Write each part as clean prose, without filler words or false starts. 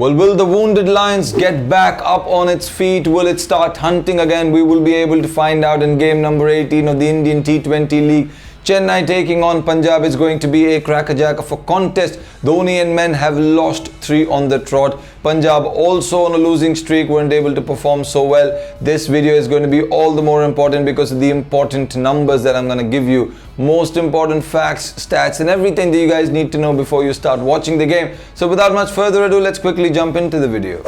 Well, will the wounded Lions get back up on its feet? Will it start hunting again? We will be able to find out in game number 18 of the Indian T20 League. Chennai taking on Punjab is going to be a crackerjack of a contest. Dhoni and men have lost 3 on the trot. Punjab also on a losing streak, weren't able to perform so well. This video is going to be all the more important because of the important numbers that I'm going to give you. Most important facts, stats and everything that you guys need to know before you start watching the game. So without much further ado, let's quickly jump into the video.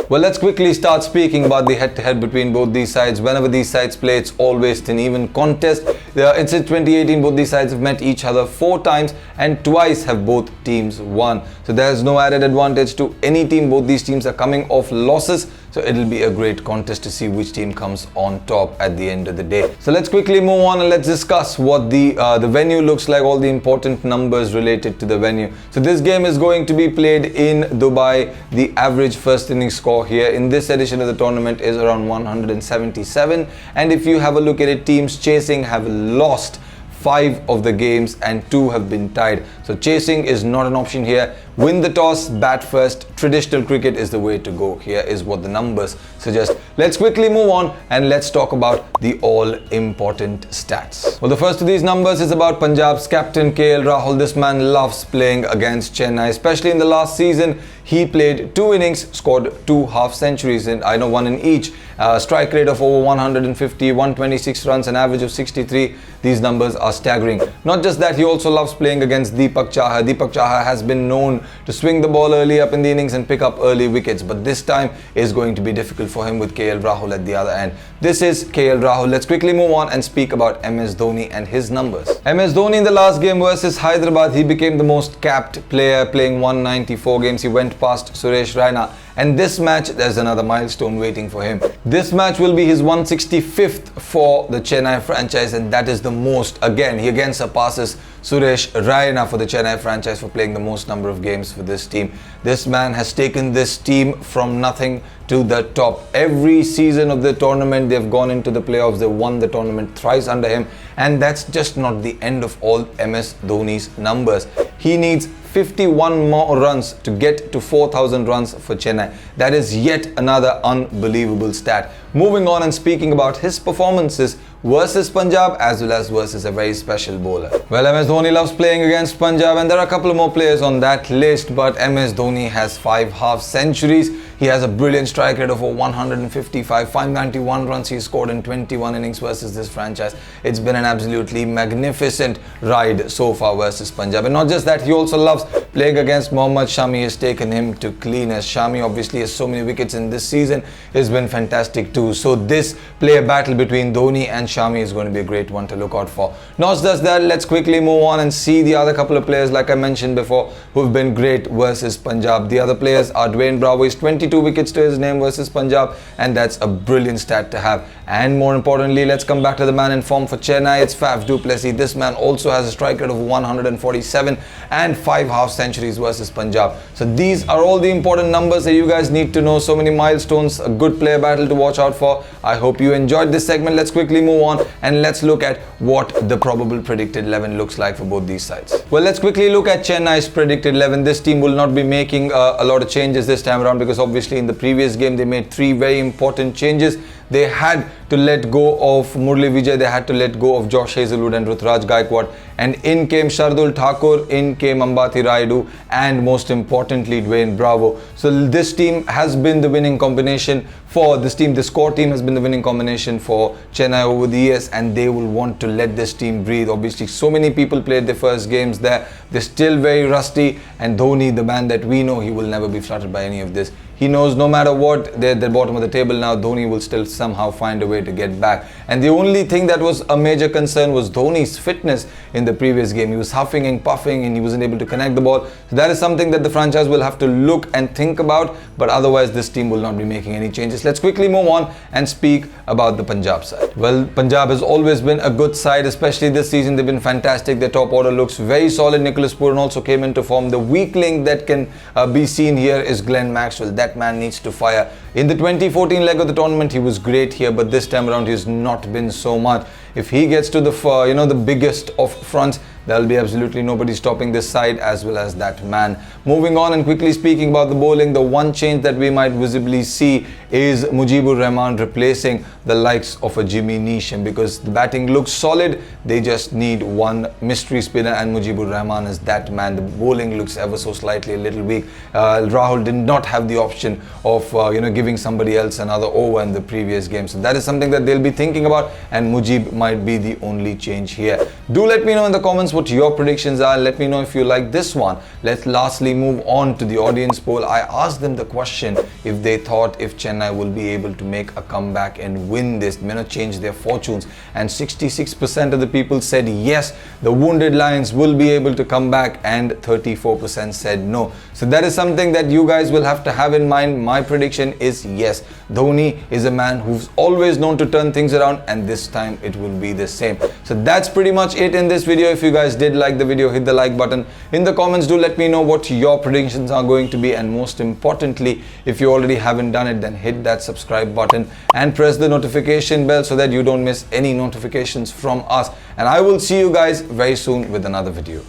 Well, let's quickly start speaking about the head-to-head between both these sides. Whenever these sides play, it's always an even contest. Since 2018, both these sides have met each other 4 times and twice have both teams won. So there's no added advantage to any team. Both these teams are coming off losses. So it'll be a great contest to see which team comes on top at the end of the day. So let's quickly move on and let's discuss what the venue looks like, all the important numbers related to the venue. So this game is going to be played in Dubai. The average first inning score here in this edition of the tournament is around 177. And if you have a look at it, teams chasing have lost 5 of the games and 2 have been tied. So chasing is not an option here. Win the toss, bat first. Traditional cricket is the way to go. Here is what the numbers suggest. Let's quickly move on and let's talk about the all-important stats. Well, the first of these numbers is about Punjab's captain KL Rahul. This man loves playing against Chennai, especially in the last season. He played 2 innings, scored 2 half centuries, and I know 1 in each. Strike rate of over 150, 126 runs, an average of 63. These numbers are staggering. Not just that, he also loves playing against Deepak Chahar. Deepak Chahar has been known to swing the ball early up in the innings and pick up early wickets, but this time is going to be difficult for him with KL Rahul at the other end. This is KL Rahul. Let's quickly move on and speak about MS Dhoni and his numbers. MS Dhoni in the last game versus Hyderabad, he became the most capped player, playing 194 games. He went past Suresh Raina. And this match, there's another milestone waiting for him. This match will be his 165th for the Chennai franchise, and that is the most. Again, he again surpasses Suresh Raina for the Chennai franchise for playing the most number of games for this team. This man has taken this team from nothing to the top. Every season of the tournament, they've gone into the playoffs. They won the tournament thrice under him. And that's just not the end of all MS Dhoni's numbers. He needs 51 more runs to get to 4,000 runs for Chennai. That is yet another unbelievable stat. Moving on and speaking about his performances versus Punjab as well as versus a very special bowler. Well, MS Dhoni loves playing against Punjab and there are a couple of more players on that list, but MS Dhoni has 5 half centuries. He has a brilliant strike rate of over 155, 591 runs he scored in 21 innings versus this franchise. It's been an absolutely magnificent ride so far versus Punjab. And not just that, he also loves playing against Mohammad Shami. Has taken him to cleaners. Shami obviously has so many wickets in this season. It's been fantastic too. So this player battle between Dhoni and Shami is going to be a great one to look out for. Not just that, let's quickly move on and see the other couple of players like I mentioned before who've been great versus Punjab. The other players are Rayudu Bravo. He's 22 wickets to his name versus Punjab, and that's a brilliant stat to have. And more importantly, let's come back to the man in form for Chennai. It's Faf du Plessis. This man also has a strike rate of 147 and 5 half centuries versus Punjab. So these are all the important numbers that you guys need to know. So many milestones, a good player battle to watch out for. I hope you enjoyed this segment. Let's quickly move on and let's look at what the probable predicted 11 looks like for both these sides. Well, let's quickly look at Chennai's predicted 11. This team will not be making a lot of changes this time around because obviously in the previous game they made 3 very important changes. They had to let go of Murli Vijay, they had to let go of Josh Hazlewood and Ruturaj Gaikwad, and in came Shardul Thakur, in came Ambati Rayudu, and most importantly Rayudu Bravo. So this team has been the winning combination for this team. This core team has been the winning combination for Chennai over the years, and they will want to let this team breathe. Obviously so many people played their first games there. They're still very rusty, and Dhoni, the man that we know, he will never be fluttered by any of this. He knows no matter what, they're at the bottom of the table now, Dhoni will still somehow find a way to get back. And the only thing that was a major concern was Dhoni's fitness in the previous game. He was huffing and puffing and he wasn't able to connect the ball. So that is something that the franchise will have to look and think about, but otherwise this team will not be making any changes. Let's quickly move on and speak about the Punjab side. Well, Punjab has always been a good side, especially this season. They've been fantastic. Their top order looks very solid. Nicholas Pooran also came into form. The weak link that can be seen here is Glenn Maxwell. That man needs to fire. In the 2014 leg of the tournament, he was great here, but this this time around he's not been so much. If he gets to the the biggest of fronts, there'll be absolutely nobody stopping this side as well as that man. Moving on and quickly speaking about the bowling, the one change that we might visibly see is Mujibur Rahman replacing the likes of a Jimmy Neesham, because the batting looks solid. They just need one mystery spinner, and Mujibur Rahman is that man. The bowling looks ever so slightly a little weak. Rahul did not have the option of giving somebody else another over in the previous game, so that is something that they'll be thinking about, and Mujib might be the only change here. Do let me know in the comments what your predictions are. Let me know if you like this one. Let's lastly move on to the audience poll. I asked them the question if they thought if Chennai will be able to make a comeback and win this, change their fortunes, and 66% of the people said yes, the wounded Lions will be able to come back, and 34% said no. So that is something that you guys will have to have in mind. My prediction is yes, Dhoni is a man who's always known to turn things around, and this time it will be the same. So that's pretty much it in this video. If you guys did like the video, hit the like button. In the comments, do let me know what your predictions are going to be, and most importantly, if you already haven't done it, then hit that subscribe button and press the notification bell so that you don't miss any notifications from us. And I will see you guys very soon with another video.